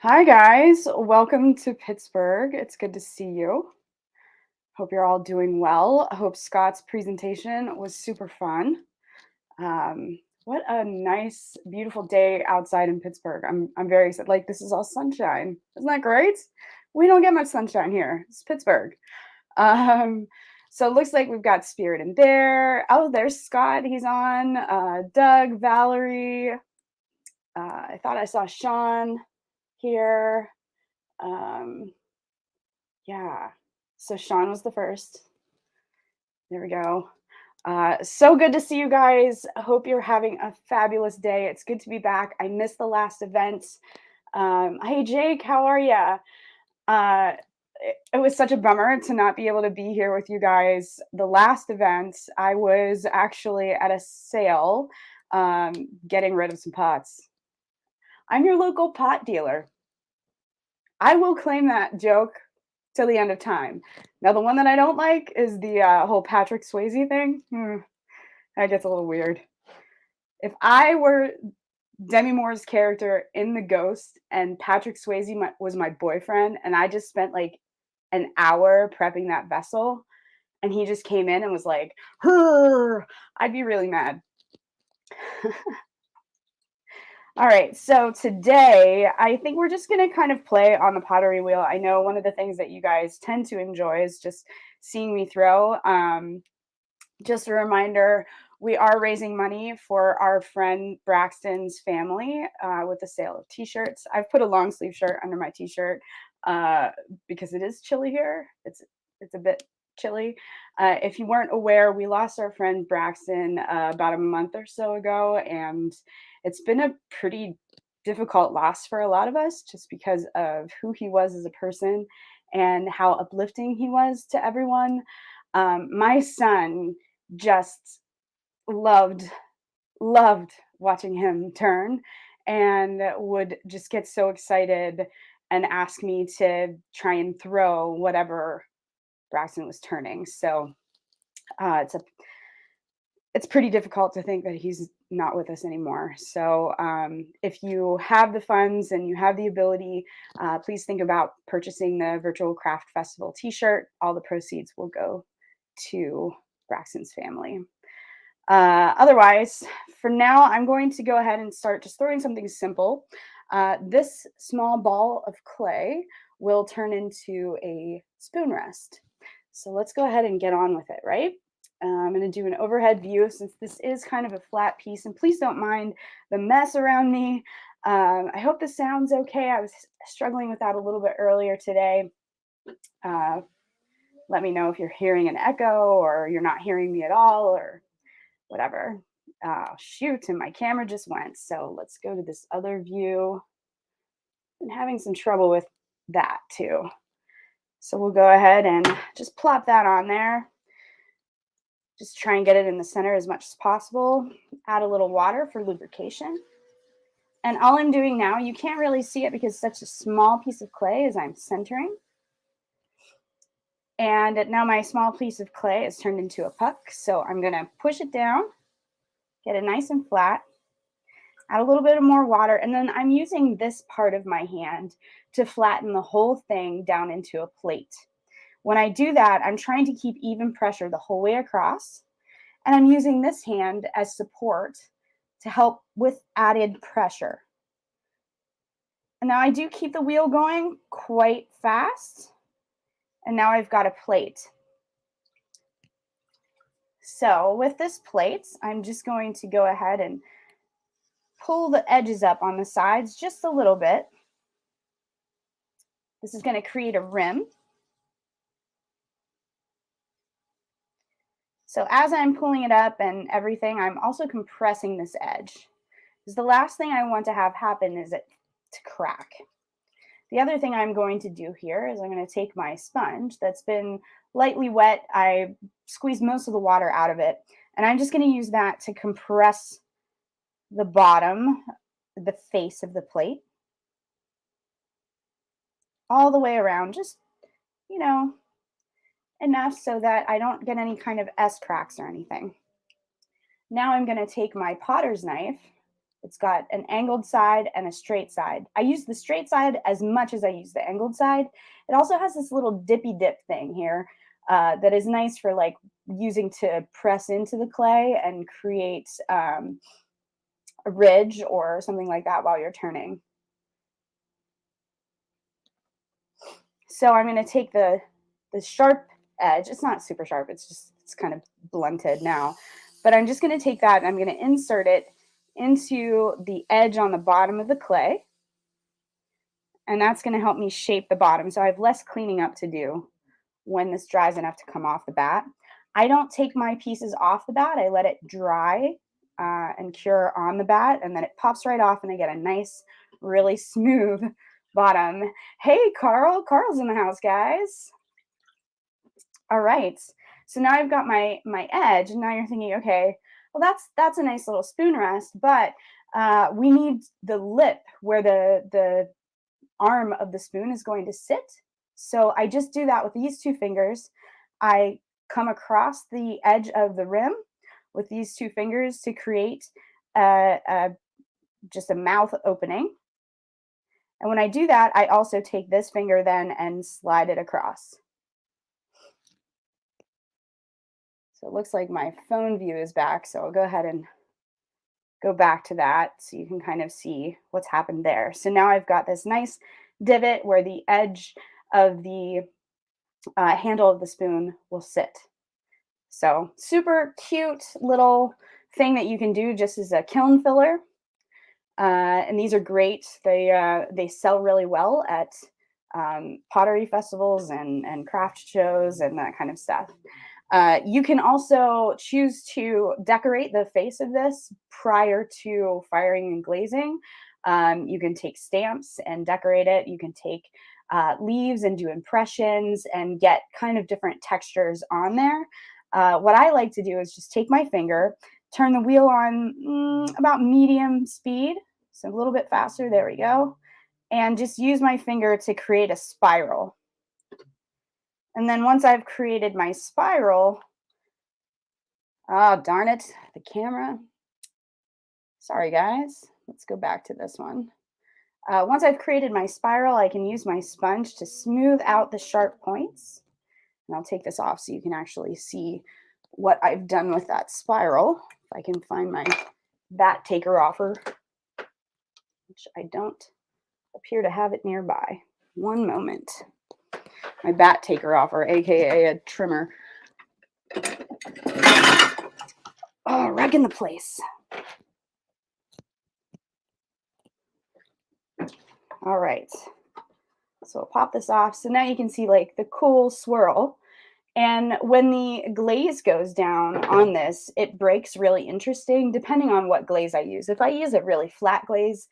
Hi, guys. Welcome to Pittsburgh. It's good to see you. Hope you're all doing well. I hope Scott's presentation was super fun. What a nice, beautiful day outside in Pittsburgh. I'm very excited. Like, this is all sunshine. Isn't that great? We don't get much sunshine here. It's Pittsburgh. Um, so it looks like we've got Spirit and Bear. Oh, there's Scott. He's on. Doug, Valerie. I thought I saw Sean here. Um, Yeah. So Sean was the first. There we go. So good to see you guys. I hope you're having a fabulous day. It's good to be back. I missed the last event. Hey, Jake, how are you? It was such a bummer to not be able to be here with you guys. The last event, I was actually at a sale getting rid of some pots. I'm your local pot dealer. I will claim that joke till the end of time. Now, the one that I don't like is the whole Patrick Swayze thing. That gets a little weird. If I were Demi Moore's character in The Ghost and Patrick Swayze was my boyfriend, and I just spent like an hour prepping that vessel, and he just came in and was like, I'd be really mad. All right, so today I think we're just going to kind of play on the pottery wheel. I know one of the things that you guys tend to enjoy is just seeing me throw. Just a reminder, we are raising money for our friend Braxton's family with the sale of t-shirts. I've put a long sleeve shirt under my t-shirt because it is chilly here. It's a bit chilly. If you weren't aware, we lost our friend Braxton about a month or so ago, and it's been a pretty difficult loss for a lot of us just because of who he was as a person and how uplifting he was to everyone. My son just loved loved watching him turn and would just get so excited and ask me to try and throw whatever Braxton was turning. So it's a it's pretty difficult to think that he's not with us anymore. So, if you have the funds and you have the ability, please think about purchasing the Virtual Craft Festival T-shirt. All the proceeds will go to Braxton's family. Otherwise, for now, I'm going to go ahead and start just throwing something simple. This small ball of clay will turn into a spoon rest. So let's go ahead and get on with it, right? I'm going to do an overhead view since this is kind of a flat piece, and please don't mind the mess around me. I hope this sounds okay. I was struggling with that a little bit earlier today. Uh, Let me know if you're hearing an echo or you're not hearing me at all or whatever. Shoot, and my camera just went. So let's go to this other view. I'm having some trouble with that too. So we'll go ahead and just plop that on there. Just try and get it in the center as much as possible. Add a little water for lubrication. And all I'm doing now, you can't really see it because it's such a small piece of clay as I'm centering. And now my small piece of clay is turned into a puck. So I'm going to push it down, get it nice and flat, add a little bit of more water, and then I'm using this part of my hand to flatten the whole thing down into a plate. When I do that, I'm trying to keep even pressure the whole way across, and I'm using this hand as support to help with added pressure. And now I do keep the wheel going quite fast, and now I've got a plate. So with this plate, I'm just going to go ahead and pull the edges up on the sides just a little bit. This is going to create a rim. So as I'm pulling it up and everything, I'm also compressing this edge. Because the last thing I want to have happen is it to crack. The other thing I'm going to do here is I'm going to take my sponge that's been lightly wet. I squeezed most of the water out of it. And I'm just going to use that to compress the bottom, the face of the plate, all the way around, just, you know, enough so that I don't get any kind of S cracks or anything. Now I'm going to take my potter's knife. It's got an angled side and a straight side. I use the straight side as much as I use the angled side. It also has this little dippy dip thing here that is nice for like using to press into the clay and create a ridge or something like that while you're turning. So I'm going to take the sharp edge. It's not super sharp. It's kind of blunted now. But I'm just going to take that and I'm going to insert it into the edge on the bottom of the clay. And that's going to help me shape the bottom. So I have less cleaning up to do when this dries enough to come off the bat. I don't take my pieces off the bat. I let it dry and cure on the bat, and then it pops right off and I get a nice, really smooth bottom. Hey, Carl. Carl's in the house, guys. All right. So now I've got my edge, and now you're thinking, okay, well, that's a nice little spoon rest, but we need the lip where the arm of the spoon is going to sit. So I just do that with these two fingers. I come across the edge of the rim with these two fingers to create just a mouth opening. And when I do that, I also take this finger then and slide it across. So it looks like my phone view is back. So I'll go ahead and go back to that so you can kind of see what's happened there. So now I've got this nice divot where the edge of the handle of the spoon will sit. So super cute little thing that you can do just as a kiln filler. And these are great. They sell really well at pottery festivals and craft shows and that kind of stuff. You can also choose to decorate the face of this prior to firing and glazing. You can take stamps and decorate it. You can take leaves and do impressions and get kind of different textures on there. What I like to do is just take my finger, turn the wheel on about medium speed, so a little bit faster, there we go, and just use my finger to create a spiral. And then once I've created my spiral, oh, darn it, the camera. Sorry, guys. Let's go back to this one. Once I've created my spiral, I can use my sponge to smooth out the sharp points. And I'll take this off so you can actually see what I've done with that spiral. If I can find my bat taker offer, which I don't appear to have it nearby. One moment. My bat taker offer, aka a trimmer. Oh, wrecking the place. All right. So I'll pop this off. So now you can see like the cool swirl. And when the glaze goes down on this, it breaks really interesting depending on what glaze I use. If I use a really flat glaze,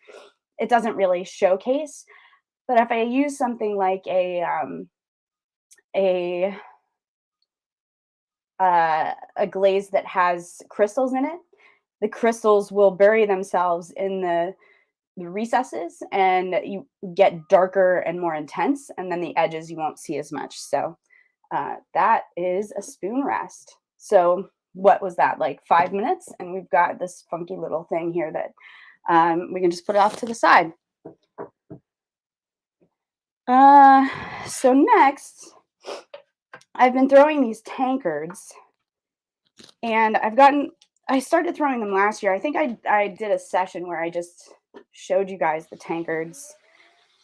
it doesn't really showcase. But if I use something like a glaze that has crystals in it, the crystals will bury themselves in the recesses and you get darker and more intense, and then the edges you won't see as much. So that is a spoon rest. So what was that, like 5 minutes? And we've got this funky little thing here that we can just put it off to the side. So next, I've been throwing these tankards, and I started throwing them last year. I think I did a session where I just showed you guys the tankards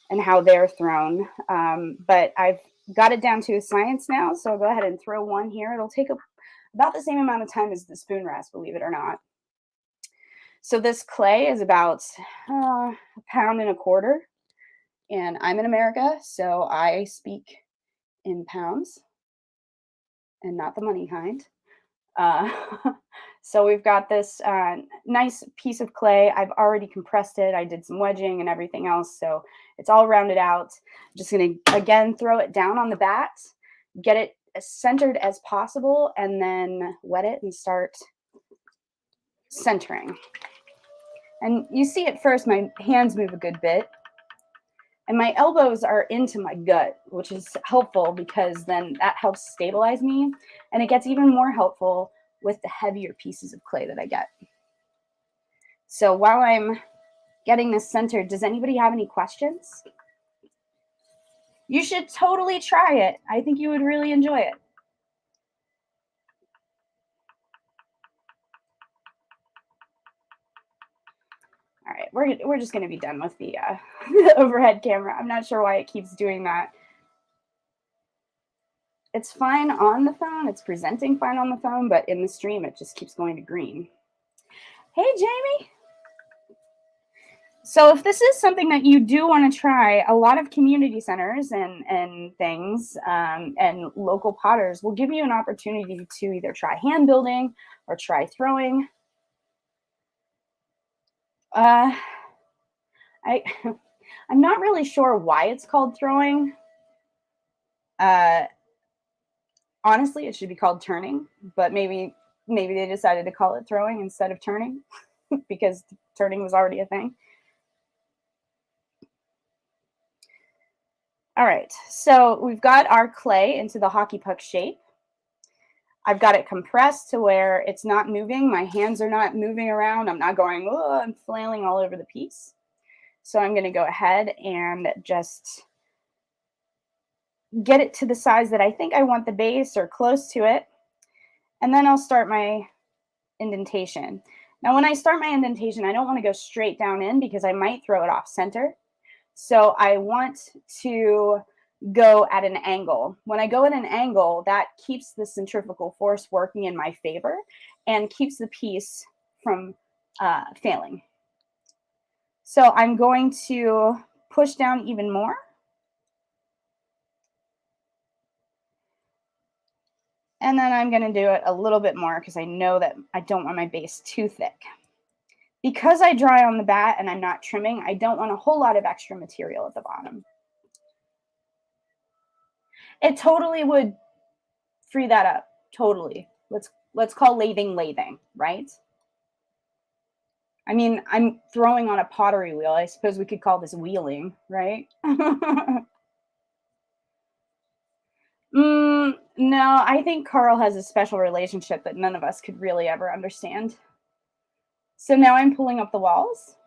and how they're thrown. But I've got it down to a science now, so I'll go ahead and throw one here. It'll take about the same amount of time as the spoon rest, believe it or not. So this clay is about a pound and a quarter, and I'm in America, so I speak in pounds and not the money kind. So we've got this nice piece of clay. I've already compressed it. I did some wedging and everything else, so it's all rounded out. I'm just going to, again, throw it down on the bat, get it as centered as possible, and then wet it and start centering. And you see at first my hands move a good bit, and my elbows are into my gut, which is helpful because then that helps stabilize me, and it gets even more helpful with the heavier pieces of clay that I get. So while I'm getting this centered, does anybody have any questions? You should totally try it. I think you would really enjoy it. All right, we're just going to be done with the, the overhead camera. I'm not sure why it keeps doing that. It's fine on the phone. It's presenting fine on the phone, but in the stream, it just keeps going to green. Hey, Jamie. So if this is something that you do want to try, a lot of community centers and things and local potters will give you an opportunity to either try hand building or try throwing. I'm not really sure why it's called throwing. Honestly, it should be called turning, but maybe they decided to call it throwing instead of turning because turning was already a thing. All right, so we've got our clay into the hockey puck shape. I've got it compressed to where it's not moving. My hands are not moving around. I'm not going, oh, I'm flailing all over the piece. So I'm going to go ahead and just get it to the size that I think I want the base or close to it. And then I'll start my indentation. Now, when I start my indentation, I don't want to go straight down in because I might throw it off center. So I want to go at an angle. When I go at an angle, that keeps the centrifugal force working in my favor and keeps the piece from failing. So I'm going to push down even more. And then I'm going to do it a little bit more because I know that I don't want my base too thick. Because I dry on the bat and I'm not trimming, I don't want a whole lot of extra material at the bottom. It totally would free that up. Totally. Let's call lathing, right? I mean, I'm throwing on a pottery wheel. I suppose we could call this wheeling, right? No, I think Carl has a special relationship that none of us could really ever understand. So now I'm pulling up the walls.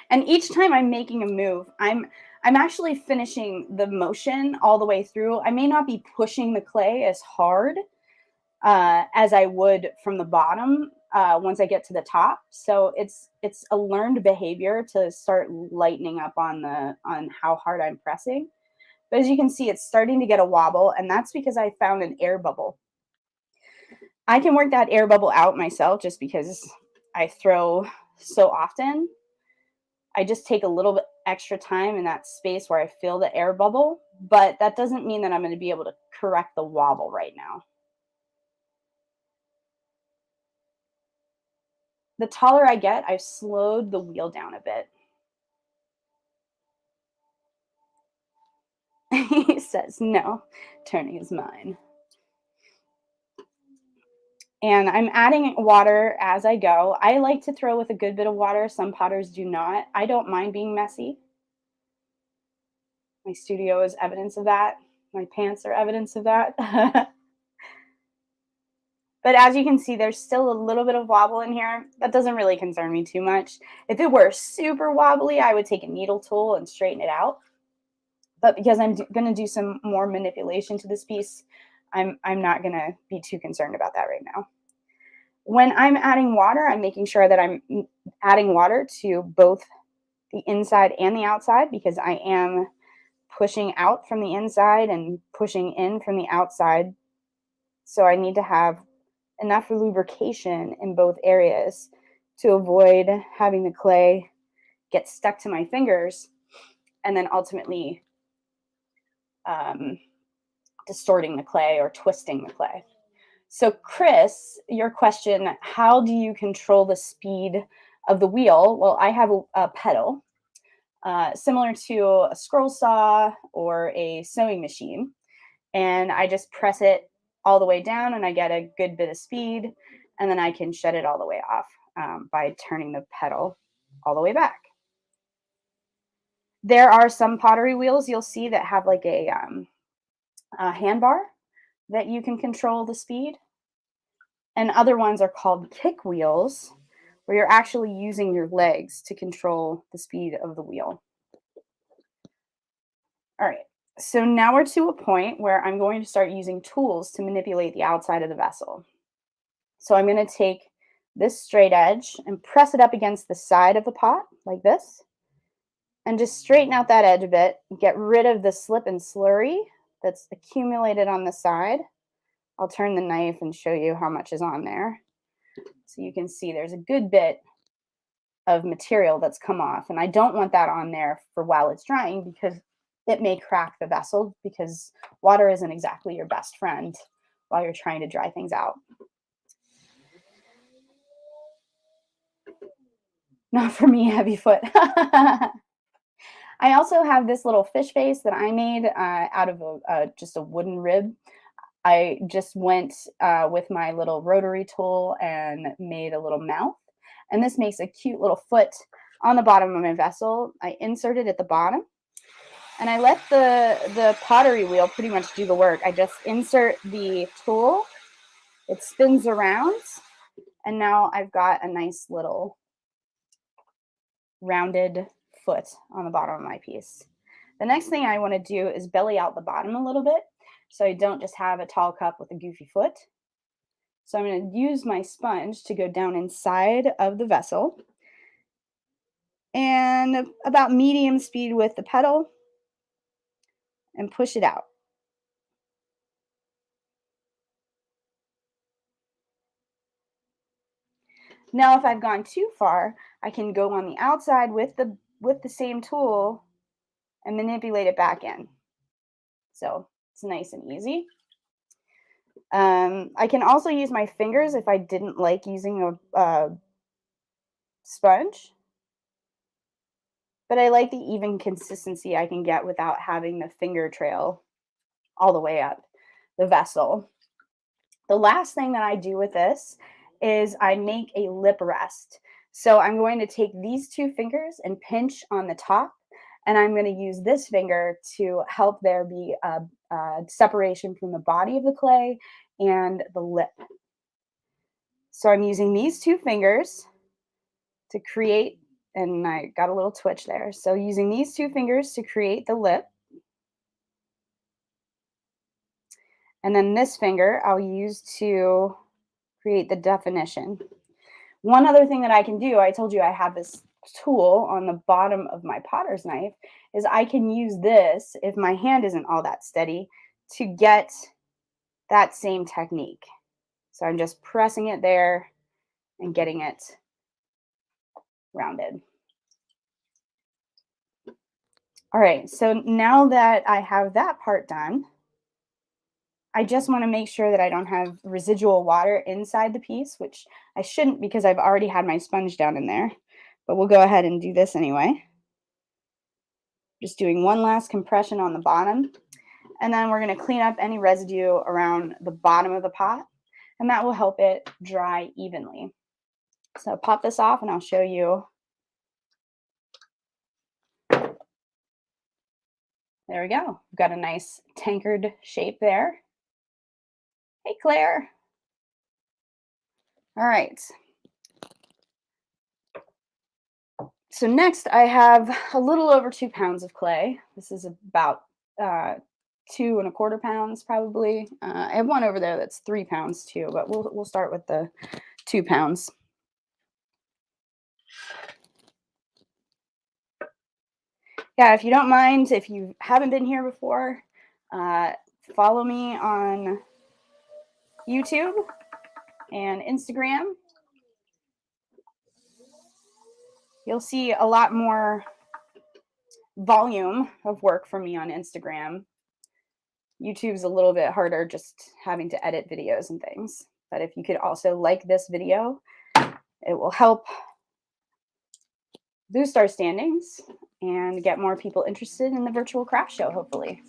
And each time I'm making a move, I'm actually finishing the motion all the way through. I may not be pushing the clay as hard as I would from the bottom once I get to the top. So it's a learned behavior to start lightening up on how hard I'm pressing. But as you can see, it's starting to get a wobble, and that's because I found an air bubble. I can work that air bubble out myself just because I throw so often. I just take a little bit extra time in that space where I feel the air bubble, but that doesn't mean that I'm going to be able to correct the wobble right now. The taller I get, I've slowed the wheel down a bit. He says, no, turning is mine. And I'm adding water as I go. I like to throw with a good bit of water. Some potters do not. I don't mind being messy. My studio is evidence of that. My pants are evidence of that. But as you can see, there's still a little bit of wobble in here. That doesn't really concern me too much. If it were super wobbly, I would take a needle tool and straighten it out. But because I'm going to do some more manipulation to this piece, I'm not going to be too concerned about that right now. When I'm adding water, I'm making sure that I'm adding water to both the inside and the outside because I am pushing out from the inside and pushing in from the outside. So I need to have enough lubrication in both areas to avoid having the clay get stuck to my fingers and then ultimately distorting the clay or twisting the clay. So Chris, your question, how do you control the speed of the wheel? Well, I have a pedal similar to a scroll saw or a sewing machine. And I just press it all the way down and I get a good bit of speed. And then I can shut it all the way off by turning the pedal all the way back. There are some pottery wheels you'll see that have like a handbar that you can control the speed. And other ones are called kick wheels, where you're actually using your legs to control the speed of the wheel. All right, so now we're to a point where I'm going to start using tools to manipulate the outside of the vessel. So I'm going to take this straight edge and press it up against the side of the pot like this, and just straighten out that edge a bit, get rid of the slip and slurry that's accumulated on the side. I'll turn the knife and show you how much is on there. So you can see there's a good bit of material that's come off, and I don't want that on there for while it's drying because it may crack the vessel, because water isn't exactly your best friend while you're trying to dry things out. Not for me, heavy foot. I also have this little fish face that I made out of just a wooden rib. I just went with my little rotary tool and made a little mouth. And this makes a cute little foot on the bottom of my vessel. I insert it at the bottom, and I let the pottery wheel pretty much do the work. I just insert the tool, it spins around, and now I've got a nice little rounded foot on the bottom of my piece. The next thing I want to do is belly out the bottom a little bit, so I don't just have a tall cup with a goofy foot. So I'm going to use my sponge to go down inside of the vessel, and about medium speed with the pedal, and push it out. Now, if I've gone too far, I can go on the outside with the same tool and manipulate it back in. So it's nice and easy. I can also use my fingers if I didn't like using a sponge, but I like the even consistency I can get without having the finger trail all the way up the vessel. The last thing that I do with this is I make a lip rest. So I'm going to take these two fingers and pinch on the top, and I'm going to use this finger to help there be a separation from the body of the clay and the lip. So I'm using these two fingers to create, and I got a little twitch there. So using these two fingers to create the lip, and then this finger I'll use to create the definition. One other thing that I can do, I told you I have this tool on the bottom of my potter's knife, is I can use this, if my hand isn't all that steady, to get that same technique. So I'm just pressing it there and getting it rounded. All right, so now that I have that part done, I just want to make sure that I don't have residual water inside the piece, which I shouldn't because I've already had my sponge down in there, but we'll go ahead and do this anyway. Just doing one last compression on the bottom, and then we're going to clean up any residue around the bottom of the pot, and that will help it dry evenly. So pop this off and I'll show you. There we go. We've got a nice tankard shape there. Hey, Claire. All right. So next I have a little over 2 pounds of clay. This is about 2¼ pounds probably. I have one over there that's 3 pounds too, but we'll start with the 2 pounds. Yeah, if you don't mind, if you haven't been here before, follow me on YouTube and Instagram. You'll see a lot more volume of work from me on Instagram. YouTube's a little bit harder, just having to edit videos and things. But if you could also like this video, it will help boost our standings and get more people interested in the virtual craft show, hopefully.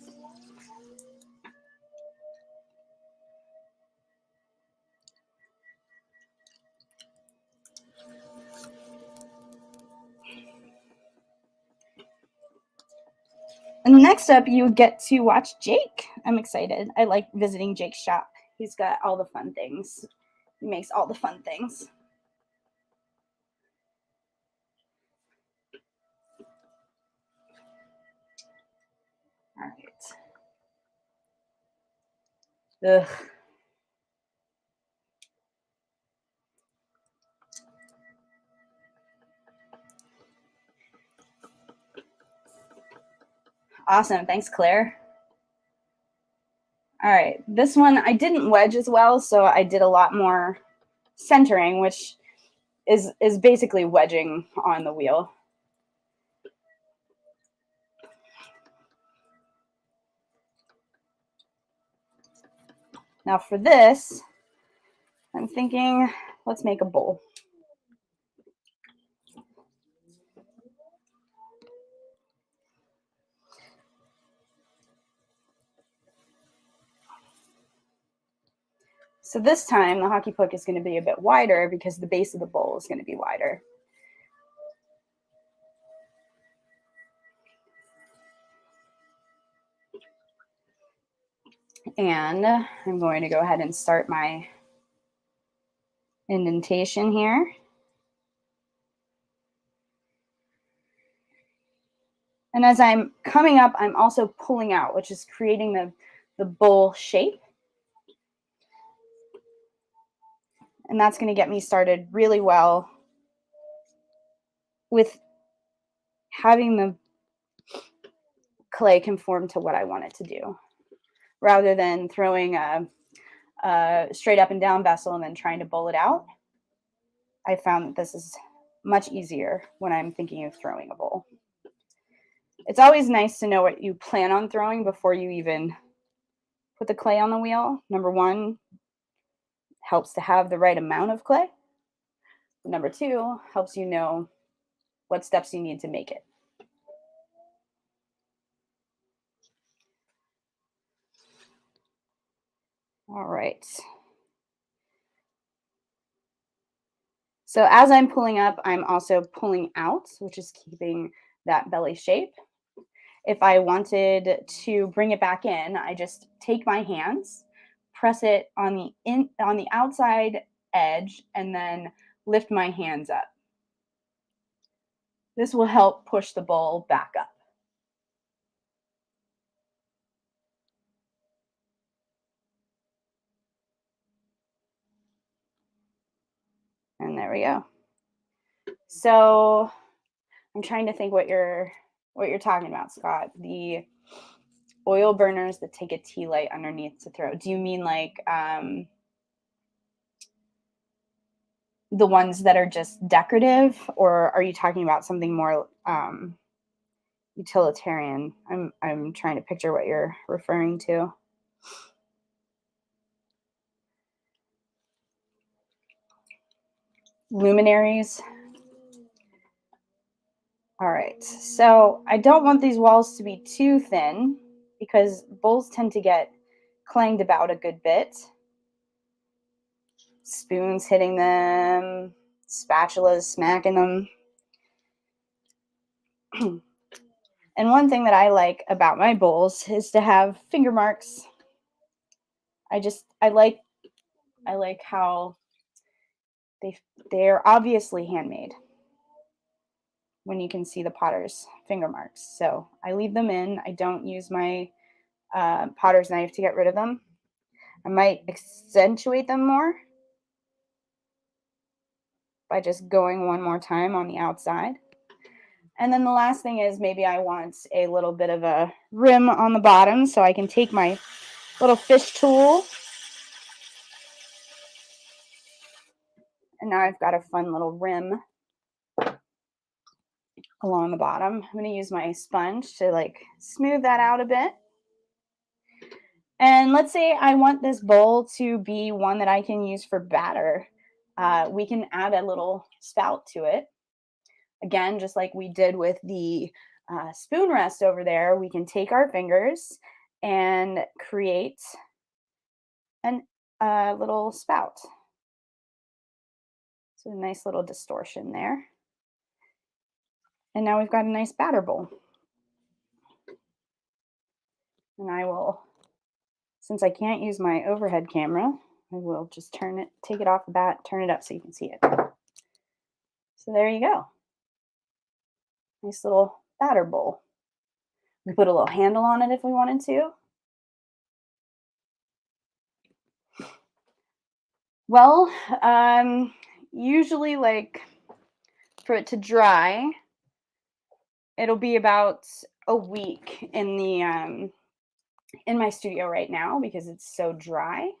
And next up, you get to watch Jake. I'm excited. I like visiting Jake's shop. He's got all the fun things. He makes all the fun things. All right. Ugh. Awesome. Thanks, Claire. All right. This one I didn't wedge as well, so I did a lot more centering, which is basically wedging on the wheel. Now for this, I'm thinking, let's make a bowl. So this time the hockey puck is going to be a bit wider because the base of the bowl is going to be wider. And I'm going to go ahead and start my indentation here. And as I'm coming up, I'm also pulling out, which is creating the bowl shape. And that's going to get me started really well with having the clay conform to what I want it to do, rather than throwing a straight up and down vessel and then trying to bowl it out. I found that this is much easier when I'm thinking of throwing a bowl. It's always nice to know what you plan on throwing before you even put the clay on the wheel. Number one, helps to have the right amount of clay. Number two, helps you know what steps you need to make it. All right. So as I'm pulling up, I'm also pulling out, which is keeping that belly shape. If I wanted to bring it back in, I just take my hands, press it on the outside edge, and then lift my hands up. This will help push the bowl back up. And there we go. So I'm trying to think what you're talking about, Scott. The oil burners that take a tea light underneath to throw. Do you mean like the ones that are just decorative, or are you talking about something more utilitarian? I'm trying to picture what you're referring to. Luminaries. All right, so I don't want these walls to be too thin because bowls tend to get clanged about a good bit. Spoons hitting them, spatulas smacking them. And one thing that I like about my bowls is to have finger marks. I like how they're obviously handmade when you can see the potter's finger marks. So I leave them in. I don't use my potter's knife to get rid of them. I might accentuate them more by just going one more time on the outside. And then the last thing is maybe I want a little bit of a rim on the bottom so I can take my little fish tool. And now I've got a fun little rim along the bottom. I'm going to use my sponge to like smooth that out a bit. And let's say I want this bowl to be one that I can use for batter. We can add a little spout to it. Again, just like we did with the spoon rest over there, we can take our fingers and create a little spout. So a nice little distortion there. And now we've got a nice batter bowl. And I will, since I can't use my overhead camera, I will just take it off the bat, turn it up so you can see it. So there you go. Nice little batter bowl. We put a little handle on it if we wanted to. Well, usually like for it to dry, it'll be about a week in my studio right now because it's so dry.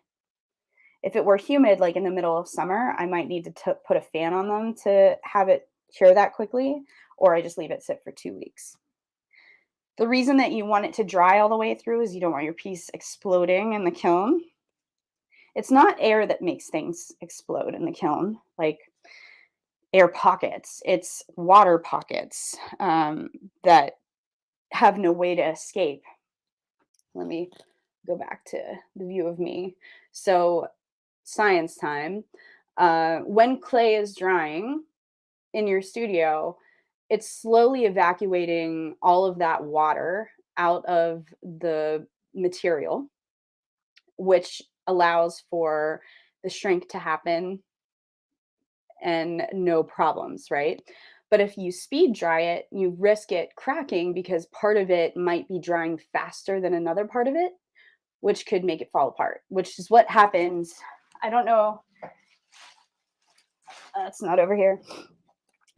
If it were humid, like in the middle of summer, I might need to put a fan on them to have it cure that quickly, or I just leave it sit for 2 weeks. The reason that you want it to dry all the way through is you don't want your piece exploding in the kiln. It's not air that makes things explode in the kiln, like air pockets. It's water pockets that have no way to escape. Let me go back to the view of me. So, science time. When clay is drying in your studio, it's slowly evacuating all of that water out of the material, which allows for the shrink to happen and no problems, right? But if you speed dry it, you risk it cracking because part of it might be drying faster than another part of it, which could make it fall apart, which is what happens. I don't know. It's not over here.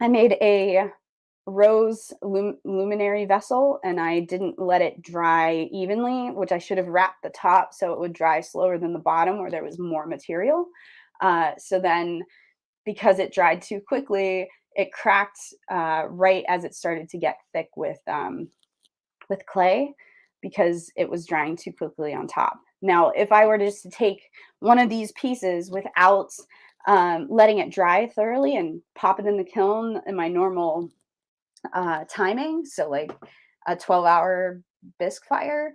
I made a rose luminary vessel and I didn't let it dry evenly, which I should have wrapped the top so it would dry slower than the bottom where there was more material. So then because it dried too quickly, it cracked right as it started to get thick with clay because it was drying too quickly on top. Now, if I were just to take one of these pieces without letting it dry thoroughly and pop it in the kiln in my normal timing, so like a 12-hour bisque fire,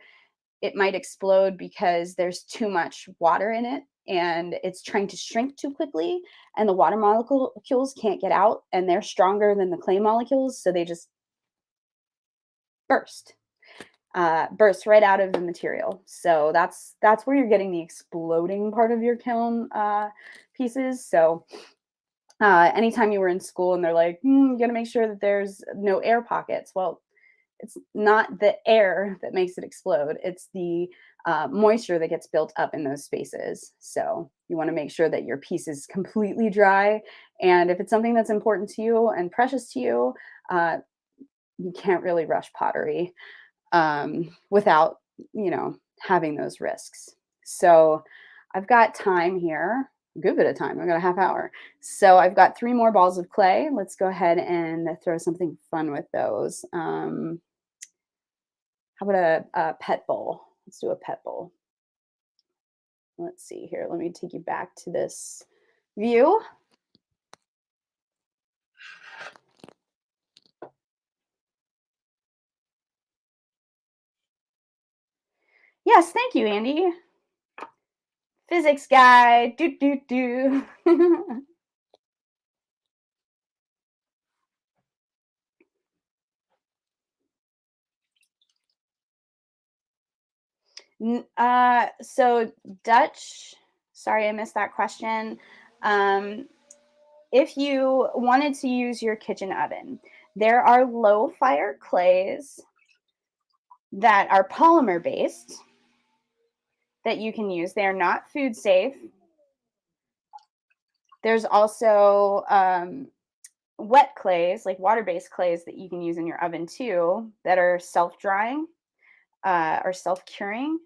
it might explode because there's too much water in it and it's trying to shrink too quickly and the water molecules can't get out and they're stronger than the clay molecules, so they just burst burst right out of the material. So that's where you're getting the exploding part of your kiln pieces. So anytime you were in school and they're like, you got to make sure that there's no air pockets. Well, it's not the air that makes it explode. It's the moisture that gets built up in those spaces. So you want to make sure that your piece is completely dry. And if it's something that's important to you and precious to you, you can't really rush pottery without, having those risks. So I've got time here, a good bit of time. I've got a half hour. So I've got 3 more balls of clay. Let's go ahead and throw something fun with those. How about a pet bowl? Let's do a pet bowl. Let's see here. Let me take you back to this view. Yes, thank you, Andy. Physics guy. Do, do, do. So Dutch, sorry, I missed that question. If you wanted to use your kitchen oven, there are low fire clays that are polymer based that you can use. They are not food safe. There's also wet clays, like water-based clays that you can use in your oven too, that are self-drying or self-curing.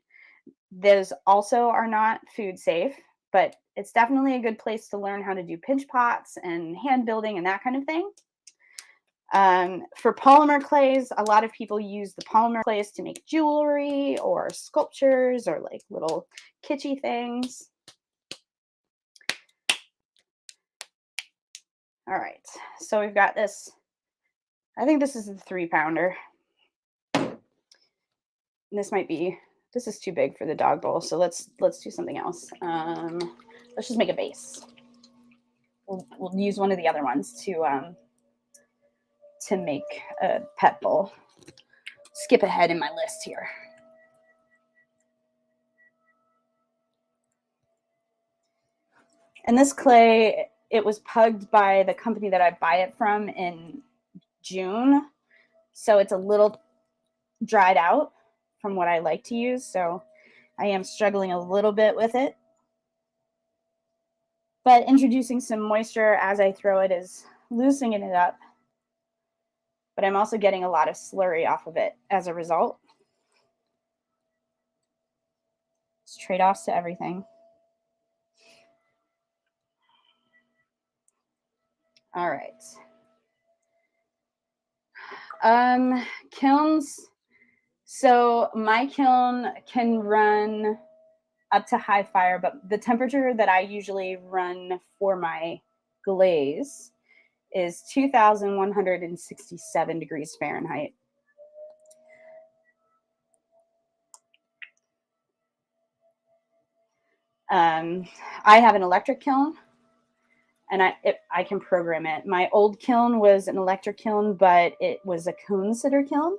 Those also are not food safe, but it's definitely a good place to learn how to do pinch pots and hand building and that kind of thing. For polymer clays, a lot of people use the polymer clays to make jewelry or sculptures or like little kitschy things. All right, so we've got this. I think this is the 3-pounder. This is too big for the dog bowl, so let's do something else. Let's just make a base. We'll use one of the other ones to make a pet bowl. Skip ahead in my list here. And this clay, it was pugged by the company that I buy it from in June. So it's a little dried out from what I like to use. So I am struggling a little bit with it. But introducing some moisture as I throw it is loosening it up. But I'm also getting a lot of slurry off of it as a result. It's trade-offs to everything. All right. Kilns. So my kiln can run up to high fire, but the temperature that I usually run for my glaze is 2,167 degrees Fahrenheit. I have an electric kiln, and I can program it. My old kiln was an electric kiln, but it was a cone sitter kiln.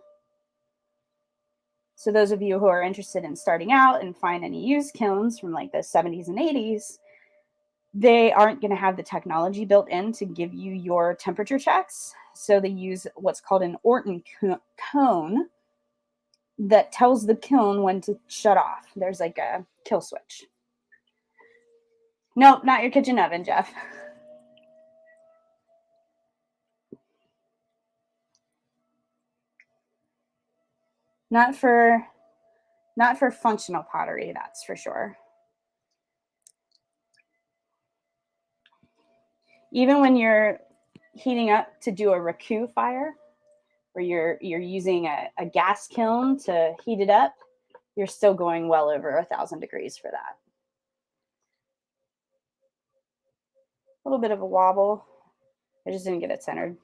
So those of you who are interested in starting out and find any used kilns from like the 70s and 80s, they aren't going to have the technology built in to give you your temperature checks. So they use what's called an Orton cone that tells the kiln when to shut off. There's like a kill switch. Nope, not your kitchen oven, Jeff. Not for functional pottery, that's for sure. Even when you're heating up to do a raku fire, where you're using a gas kiln to heat it up, you're still going well over 1,000 degrees for that. A little bit of a wobble. I just didn't get it centered.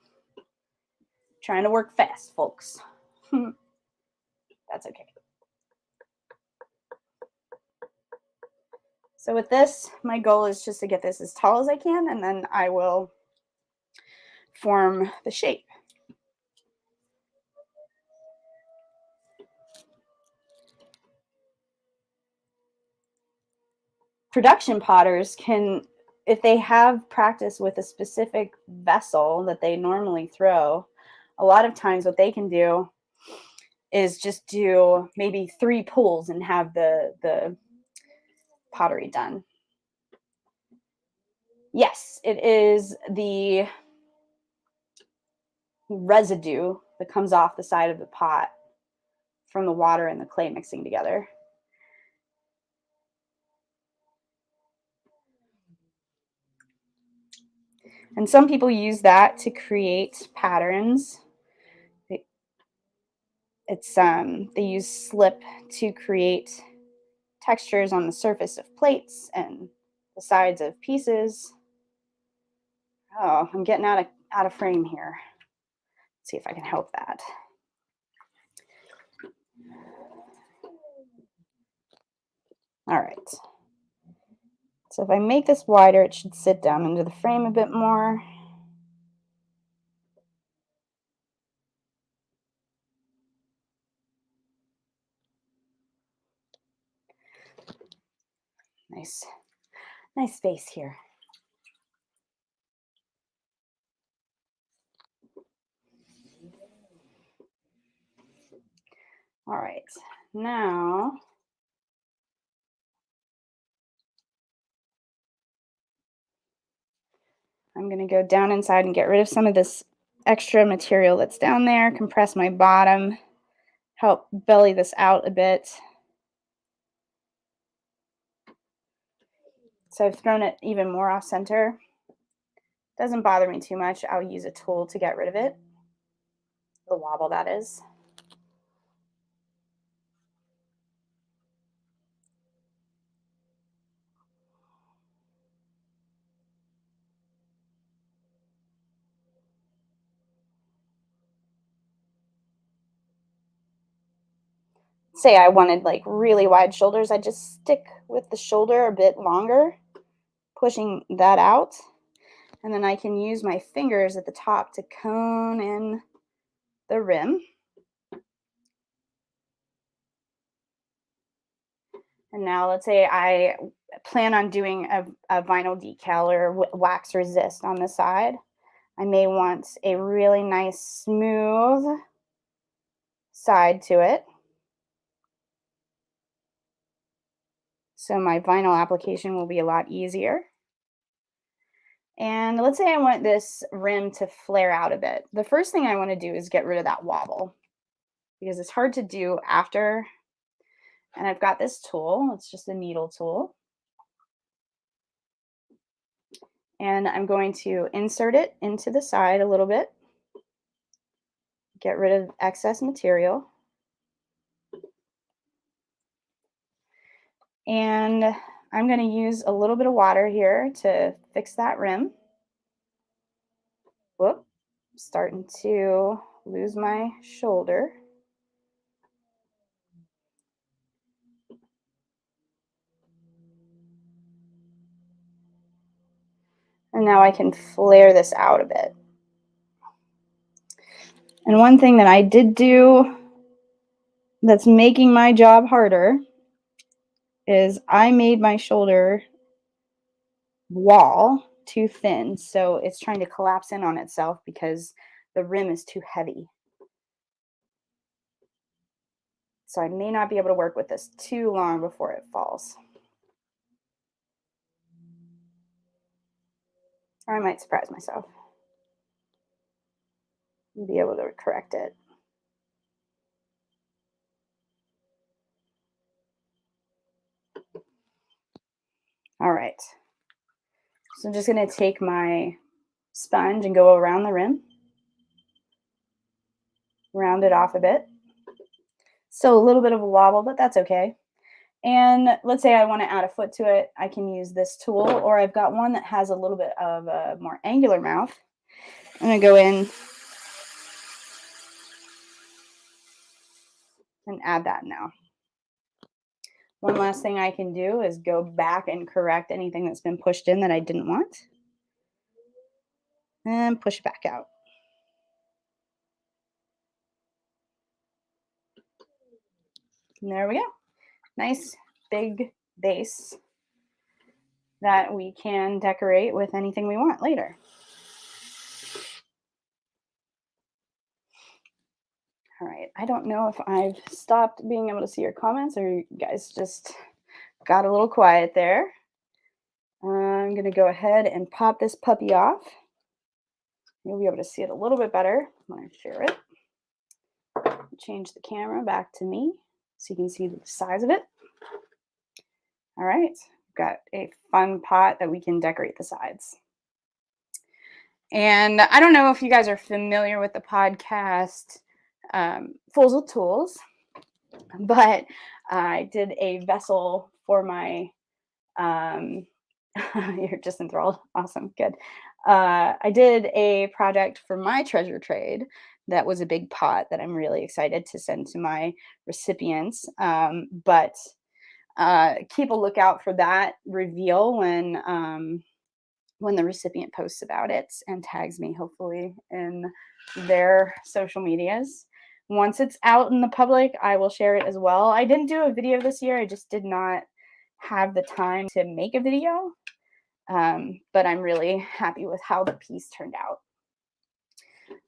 Trying to work fast, folks. That's okay. So with this, my goal is just to get this as tall as I can, and then I will form the shape. Production potters can, if they have practice with a specific vessel that they normally throw, a lot of times what they can do is just do maybe 3 pulls and have the pottery done. Yes, it is the residue that comes off the side of the pot from the water and the clay mixing together. And some people use that to create patterns. They use slip to create textures on the surface of plates and the sides of pieces. Oh, I'm getting out of frame here. Let's see if I can help that. All right. So if I make this wider, it should sit down into the frame a bit more. Nice space here. All right, now I'm going to go down inside and get rid of some of this extra material that's down there, compress my bottom, help belly this out a bit. So I've thrown it even more off center. Doesn't bother me too much. I'll use a tool to get rid of it. The wobble, that is. Say I wanted like really wide shoulders, I just stick with the shoulder a bit longer, pushing that out. And then I can use my fingers at the top to cone in the rim. And now let's say I plan on doing a vinyl decal or wax resist on the side. I may want a really nice smooth side to it. So my vinyl application will be a lot easier. And let's say I want this rim to flare out a bit. The first thing I want to do is get rid of that wobble because it's hard to do after. And I've got this tool, it's just a needle tool. And I'm going to insert it into the side a little bit, get rid of excess material. And I'm going to use a little bit of water here to fix that rim. Whoop, starting to lose my shoulder. And now I can flare this out a bit. And one thing that I did do that's making my job harder is I made my shoulder wall too thin. So it's trying to collapse in on itself because the rim is too heavy. So I may not be able to work with this too long before it falls. Or I might surprise myself and be able to correct it. All right. So I'm just going to take my sponge and go around the rim. Round it off a bit. So a little bit of a wobble, but that's okay. And let's say I want to add a foot to it. I can use this tool, or I've got one that has a little bit of a more angular mouth. I'm going to go in and add that now. One last thing I can do is go back and correct anything that's been pushed in that I didn't want. And push it back out. And there we go. Nice big base that we can decorate with anything we want later. All right, I don't know if I've stopped being able to see your comments or you guys just got a little quiet there. I'm going to go ahead and pop this puppy off. You'll be able to see it a little bit better when I share it. Change the camera back to me so you can see the size of it. All right, we've got a fun pot that we can decorate the sides. And I don't know if you guys are familiar with the podcast Fools with Tools, but I did a vessel for my, you're just enthralled. Awesome, good. I did a project for my treasure trade that was a big pot that I'm really excited to send to my recipients. But keep a lookout for that reveal when the recipient posts about it and tags me, hopefully, in their social medias. Once it's out in the public, I will share it as well. I didn't do a video this year. I just did not have the time to make a video. But I'm really happy with how the piece turned out.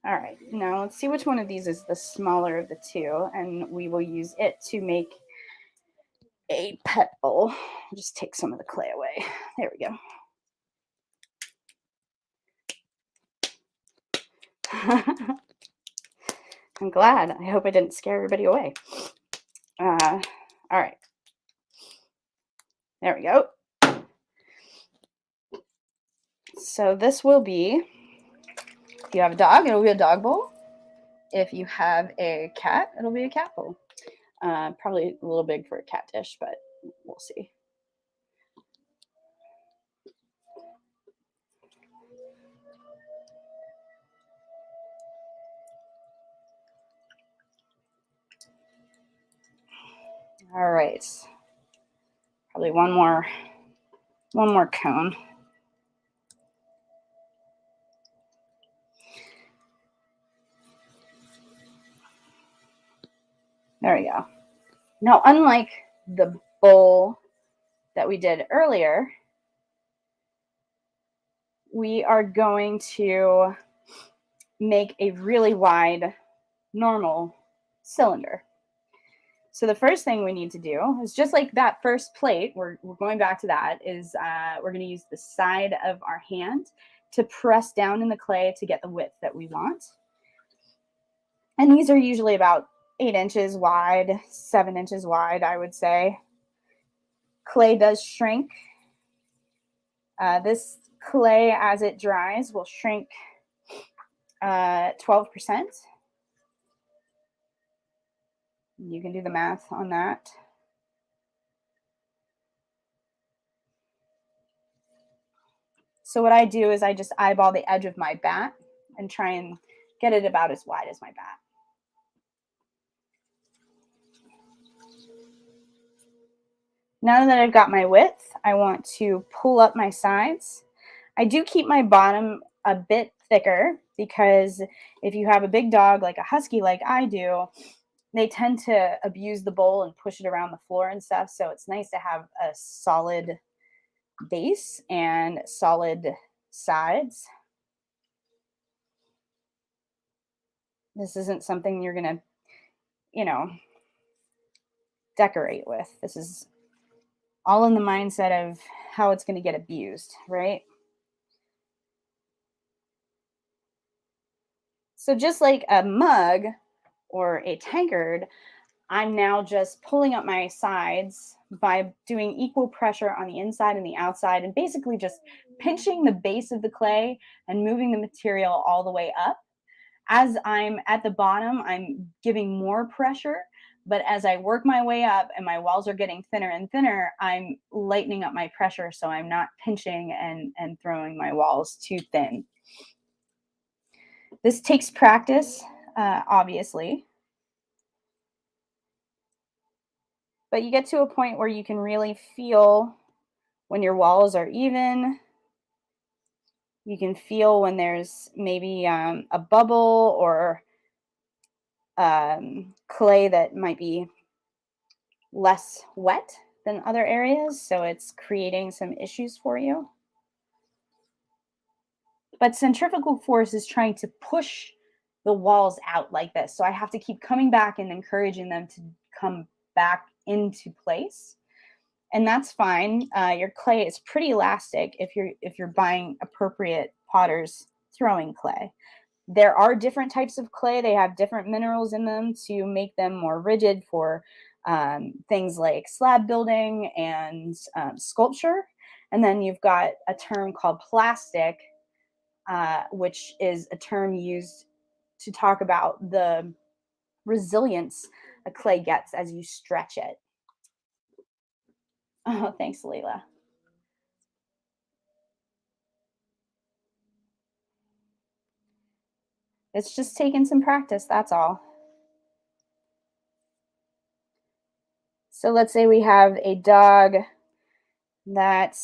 All right, now let's see which one of these is the smaller of the two, and we will use it to make a pet bowl. I'll just take some of the clay away. There we go. I'm glad. I hope I didn't scare everybody away. All right. There we go. So this will be, if you have a dog, it'll be a dog bowl. If you have a cat, it'll be a cat bowl. Probably a little big for a cat dish, but we'll see. All right. Probably one more cone. There we go. Now, unlike the bowl that we did earlier, we are going to make a really wide normal cylinder. So the first thing we need to do is, just like that first plate, we're going back to that, is we're going to use the side of our hand to press down in the clay to get the width that we want. And these are usually about 8 inches wide, 7 inches wide, I would say. Clay does shrink. This clay, as it dries, will shrink 12%. You can do the math on that. So what I do is I just eyeball the edge of my bat and try and get it about as wide as my bat. Now that I've got my width, I want to pull up my sides. I do keep my bottom a bit thicker because if you have a big dog like a husky like I do, they tend to abuse the bowl and push it around the floor and stuff. So it's nice to have a solid base and solid sides. This isn't something you're going to, decorate with. This is all in the mindset of how it's going to get abused, right? So just like a mug or a tankard, I'm now just pulling up my sides by doing equal pressure on the inside and the outside, and basically just pinching the base of the clay and moving the material all the way up. As I'm at the bottom, I'm giving more pressure, but as I work my way up and my walls are getting thinner and thinner, I'm lightening up my pressure so I'm not pinching and throwing my walls too thin. This takes practice, obviously. But you get to a point where you can really feel when your walls are even. You can feel when there's maybe a bubble or clay that might be less wet than other areas, so it's creating some issues for you. But centrifugal force is trying to push the walls out like this, so I have to keep coming back and encouraging them to come back into place. And that's fine. Your clay is pretty elastic if you're buying appropriate potter's throwing clay. There are different types of clay. They have different minerals in them to make them more rigid for things like slab building and sculpture. And then you've got a term called plastic, which is a term used to talk about the resilience a clay gets as you stretch it. Oh, thanks, Leila. It's just taking some practice, that's all. So let's say we have a dog that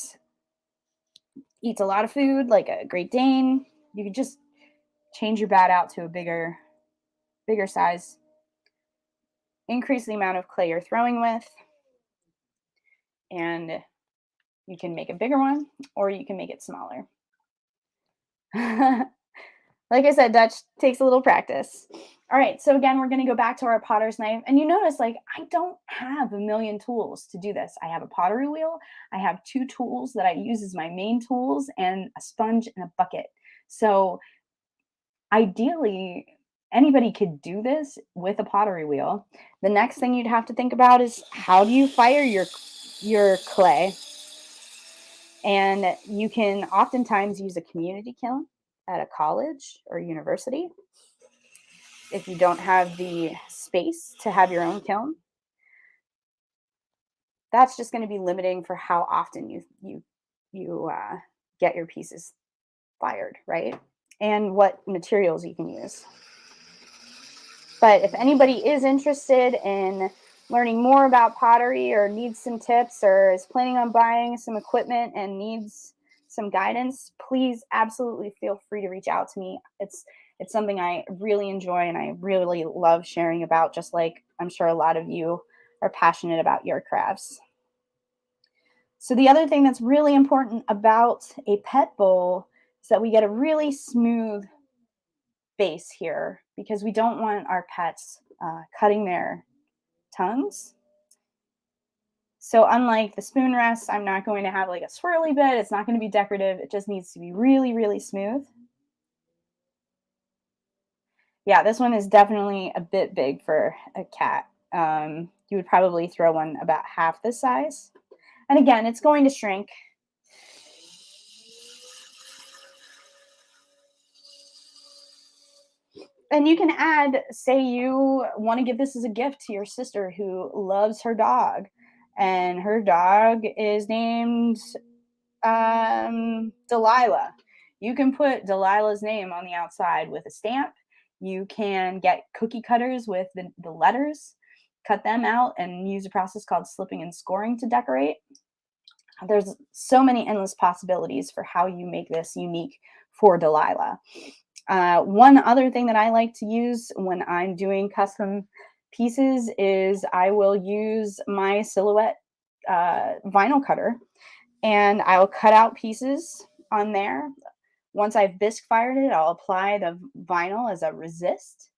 eats a lot of food, like a Great Dane. You could just change your bat out to a bigger size. Increase the amount of clay you're throwing with, and you can make a bigger one or you can make it smaller. Like I said, Dutch takes a little practice. All right, so again, we're going to go back to our potter's knife. And you notice, like, I don't have a million tools to do this. I have a pottery wheel. I have 2 tools that I use as my main tools and a sponge and a bucket. So ideally, anybody could do this with a pottery wheel. The next thing you'd have to think about is, how do you fire your clay? And you can oftentimes use a community kiln at a college or university if you don't have the space to have your own kiln. That's just going to be limiting for how often you get your pieces fired, right? And what materials you can use. But if anybody is interested in learning more about pottery or needs some tips or is planning on buying some equipment and needs some guidance, please absolutely feel free to reach out to me. It's something I really enjoy and I really love sharing about, just like I'm sure a lot of you are passionate about your crafts. So the other thing that's really important about a pet bowl is that we get a really smooth base here because we don't want our pets cutting their tongues. So unlike the spoon rest, I'm not going to have like a swirly bit. It's not going to be decorative. It just needs to be really, really smooth. Yeah, this one is definitely a bit big for a cat. You would probably throw one about half this size. And again, it's going to shrink. And you can add, say you want to give this as a gift to your sister who loves her dog, and her dog is named Delilah. You can put Delilah's name on the outside with a stamp. You can get cookie cutters with the letters, cut them out, and use a process called slipping and scoring to decorate. There's so many endless possibilities for how you make this unique for Delilah. One other thing that I like to use when I'm doing custom pieces is I will use my Silhouette vinyl cutter, and I'll cut out pieces on there. Once I've bisque fired it, I'll apply the vinyl as a resist,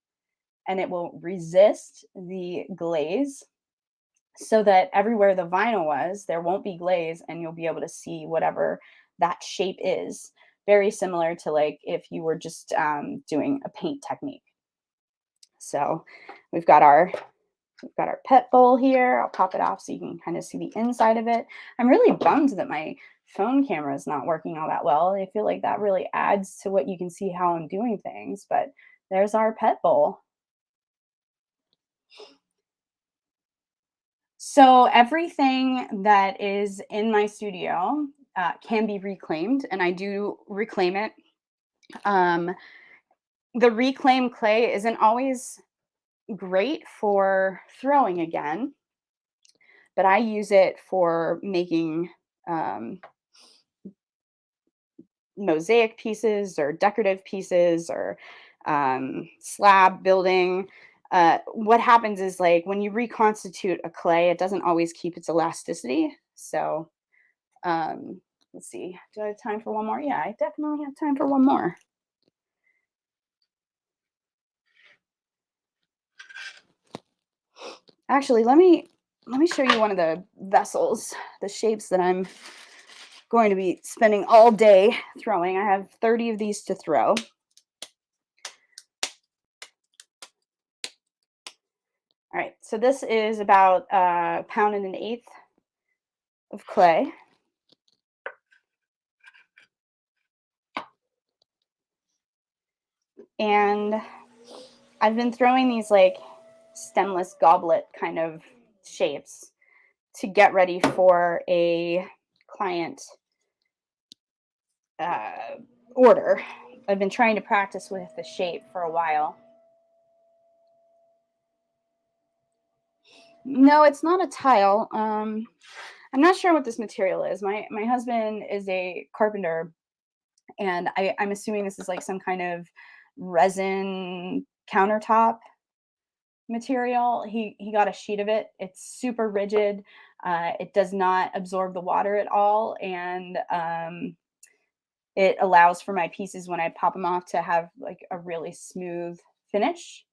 and it will resist the glaze so that everywhere the vinyl was, there won't be glaze and you'll be able to see whatever that shape is. Very similar to like if you were just doing a paint technique. So we've got our pet bowl here. I'll pop it off so you can kind of see the inside of it. I'm really bummed that my phone camera is not working all that well. I feel like that really adds to what you can see how I'm doing things, but there's our pet bowl. So everything that is in my studio can be reclaimed, and I do reclaim it. Um, the reclaimed clay isn't always great for throwing again, but I use it for making um, mosaic pieces or decorative pieces or slab building. What happens is like when you reconstitute a clay, it doesn't always keep its elasticity. So let's see, do I have time for one more? Yeah, I definitely have time for one more. Actually, let me show you one of the vessels, the shapes that I'm going to be spending all day throwing. I have 30 of these to throw. All right, so this is about a pound and an eighth of clay. And I've been throwing these like stemless goblet kind of shapes to get ready for a client uh, order. I've been trying to practice with the shape for a while. No, it's not a tile. I'm not sure what this material is. My husband is a carpenter, and I'm assuming this is like some kind of resin countertop material. He got a sheet of it. It's super rigid. It does not absorb the water at all, and it allows for my pieces when I pop them off to have like a really smooth finish,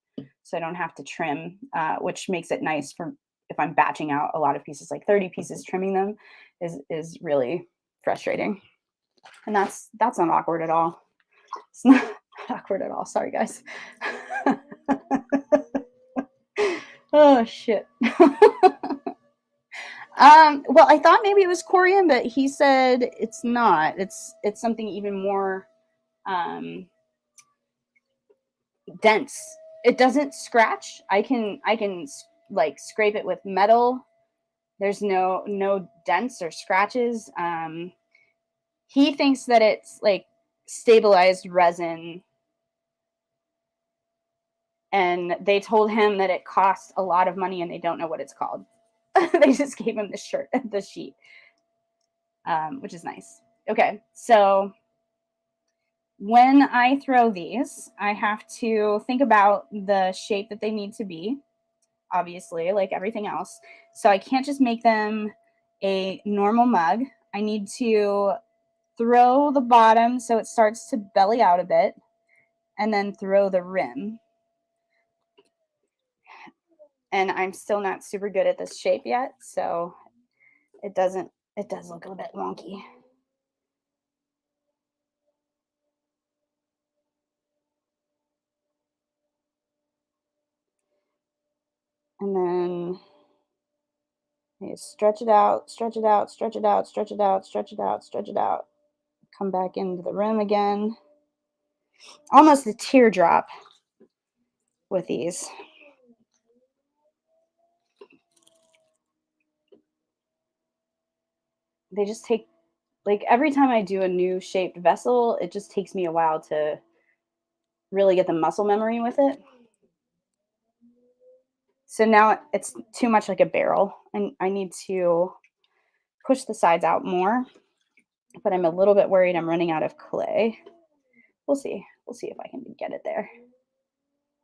so I don't have to trim, which makes it nice for if I'm batching out a lot of pieces, like 30 pieces. Trimming them is really frustrating, and that's not awkward at all. It's not awkward at all. Sorry, guys. Oh shit. Well, I thought maybe it was corian, but he said it's not. It's something even more dense. It doesn't scratch. I can like scrape it with metal. There's no dents or scratches. He thinks that it's like stabilized resin, and they told him that it costs a lot of money and they don't know what it's called. They just gave him the sheet, which is nice. Okay, so when I throw these, I have to think about the shape that they need to be, obviously, like everything else. So I can't just make them a normal mug. I need to throw the bottom so it starts to belly out a bit, and then throw the rim. And I'm still not super good at this shape yet, so it does look a bit wonky. And then you stretch it out, stretch it out, stretch it out, stretch it out, stretch it out, stretch it out. Come back into the rim again. Almost a teardrop with these. They just take, like, every time I do a new shaped vessel, it just takes me a while to really get the muscle memory with it. So now it's too much like a barrel, and I need to push the sides out more, but I'm a little bit worried I'm running out of clay. We'll see. We'll see if I can get it there.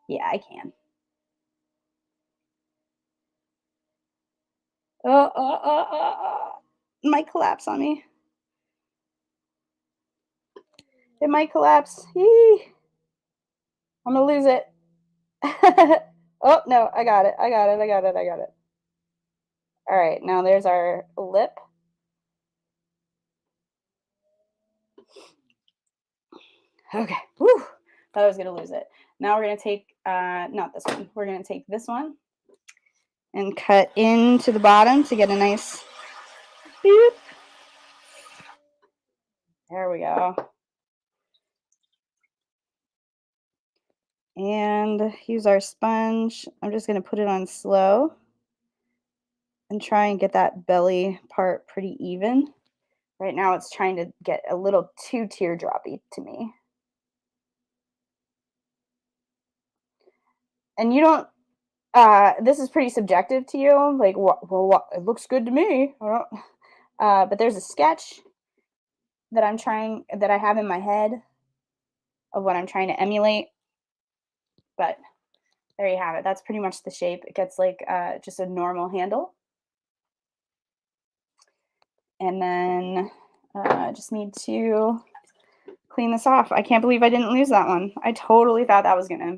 Yeah, I can. It might collapse on me. It might collapse. Yee. I'm gonna lose it. Oh no, I got it. I got it. I got it. I got it. All right, now there's our lip. Okay. Whew. Thought I was gonna lose it. Now we're gonna take not this one. We're gonna take this one and cut into the bottom to get a nice boop. There we go. And use our sponge. I'm just gonna put it on slow and try and get that belly part pretty even. Right now it's trying to get a little too teardroppy to me. And you don't this is pretty subjective to you. Like, well, it looks good to me. But there's a sketch that I have in my head of what I'm trying to emulate. But there you have it. That's pretty much the shape. It gets like just a normal handle. And then just need to clean this off. I can't believe I didn't lose that one. I totally thought that was gonna.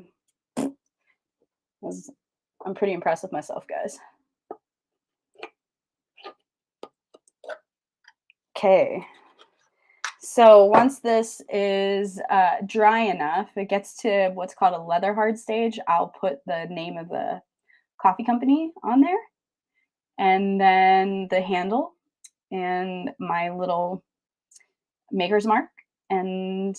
I'm pretty impressed with myself, guys. Okay. So once this is dry enough, it gets to what's called a leather hard stage. I'll put the name of the coffee company on there, and then the handle and my little maker's mark, and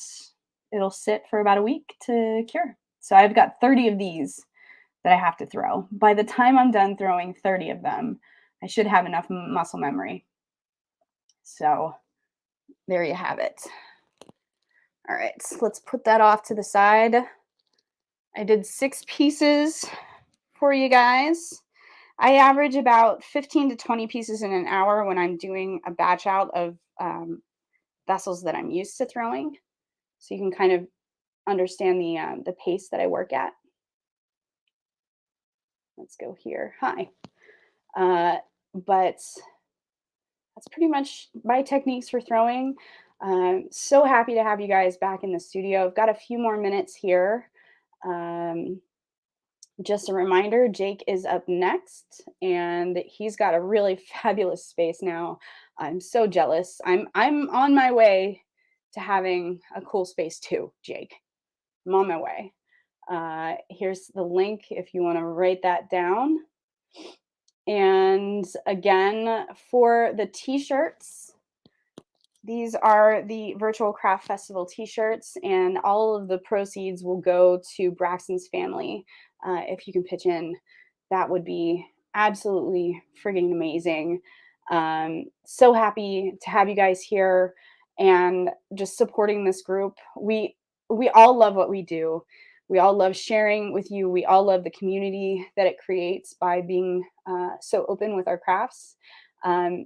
it'll sit for about a week to cure. So I've got 30 of these that I have to throw. By the time I'm done throwing 30 of them, I should have enough muscle memory. So there you have it. All right, so let's put that off to the side. I did 6 pieces for you guys. I average about 15 to 20 pieces in an hour when I'm doing a batch out of vessels that I'm used to throwing. So you can kind of understand the pace that I work at. Let's go here. Hi. But that's pretty much my techniques for throwing. So happy to have you guys back in the studio. I've got a few more minutes here. Just a reminder, Jake is up next, and he's got a really fabulous space now. I'm so jealous. I'm on my way to having a cool space too, Jake. I'm on my way. Here's the link if you want to write that down. And again, for the t-shirts, these are the Virtual Craft Festival t-shirts, and all of the proceeds will go to Braxton's family. If you can pitch in, that would be absolutely frigging amazing. So happy to have you guys here and just supporting this group. We all love what we do. We all love sharing with you. We all love the community that it creates by being so open with our crafts.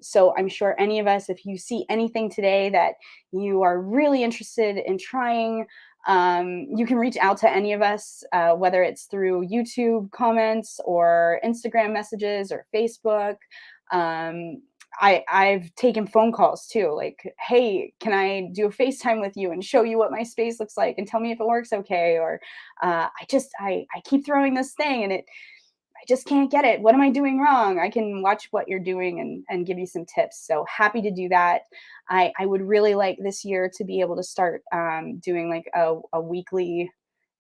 So I'm sure any of us, if you see anything today that you are really interested in trying, you can reach out to any of us, whether it's through YouTube comments or Instagram messages or Facebook. I've taken phone calls too, like, "Hey, can I do a FaceTime with you and show you what my space looks like and tell me if it works okay?" Or, I keep throwing this thing and I just can't get it. What am I doing wrong?" I can watch what you're doing and give you some tips. So happy to do that. I would really like this year to be able to start doing like a weekly,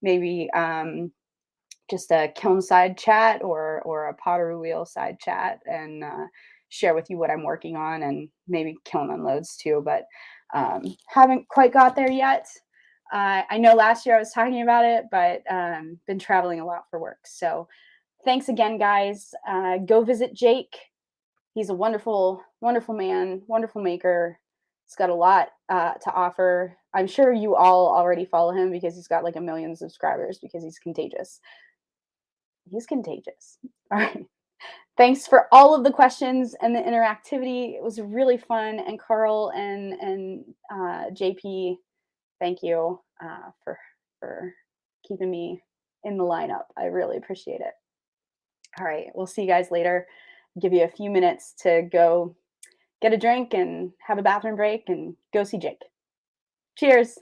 maybe just a kiln side chat or a pottery wheel side chat and share with you what I'm working on and maybe kiln unloads too. But haven't quite got there yet. I know last year I was talking about it, but been traveling a lot for work. So thanks again, guys. Go visit Jake. He's a wonderful, wonderful man, wonderful maker. He's got a lot to offer. I'm sure you all already follow him because he's got like a million subscribers because he's contagious. He's contagious. All right. Thanks for all of the questions and the interactivity. It was really fun. And Carl and JP, thank you for keeping me in the lineup. I really appreciate it. All right, we'll see you guys later. Give you a few minutes to go get a drink and have a bathroom break and go see Jake. Cheers.